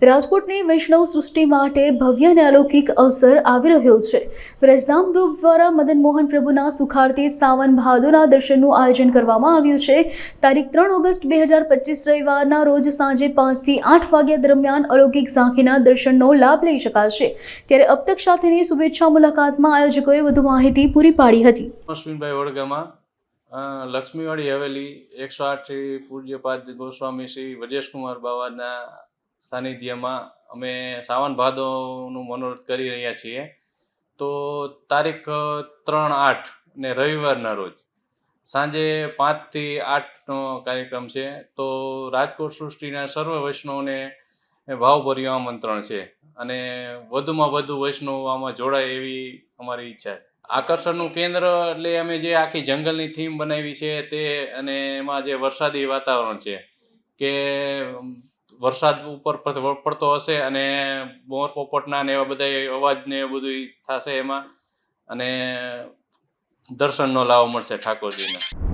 રાજકોટની વૈષ્ણવ સૃષ્ટિ માટે ભવ્ય અને અલૌકિક અવસર આવી રહ્યો છે। વ્રજધામ ગ્રુપ દ્વારા મદન મોહન પ્રભુના સુખારતી સાવન ભાદોના દર્શનનું આયોજન કરવામાં આવ્યું છે। તારીખ 3 ઓગસ્ટ 2025 રવિવારના રોજ સાંજે 5 થી 8 વાગ્યા દરમિયાન અલૌકિક ઝાંખીના દર્શનનો લાભ લઈ શકાશે। ત્યારે અબતક સાથેની શુભેચ્છા મુલાકાતમાં આયોજકોએ વધુ માહિતી પૂરી પાડી હતી। અશ્વિનભાઈ વડગામાં લક્ષ્મીવાડી હવેલી 108 શ્રી પૂજ્યપાદ ગોસ્વામી શ્રી વજેશકુમાર બાવાના સાનિધ્યમાં અમે સાવન ભાદોનું મનોરથ કરી રહ્યા છીએ। તો તારીખ 3/8 ને રવિવારના રોજ સાંજે 5 થી 8નો કાર્યક્રમ છે। તો રાજકોટ સૃષ્ટિના સર્વ વૈષ્ણવને ભાવભર્યું આમંત્રણ છે અને વધુમાં વધુ વૈષ્ણવ આમાં જોડાય એવી અમારી ઈચ્છા છે। આકર્ષણનું કેન્દ્ર એટલે અમે જે આખી જંગલની થીમ બનાવી છે તે, અને એમાં જે વરસાદી વાતાવરણ છે કે વરસાદ ઉપર પડતો હશે અને મોર પોપટના ને એવા બધા અવાજ ને એવું બધું થશે એમાં, અને દર્શનનો લાભ મળશે ઠાકોરજીના।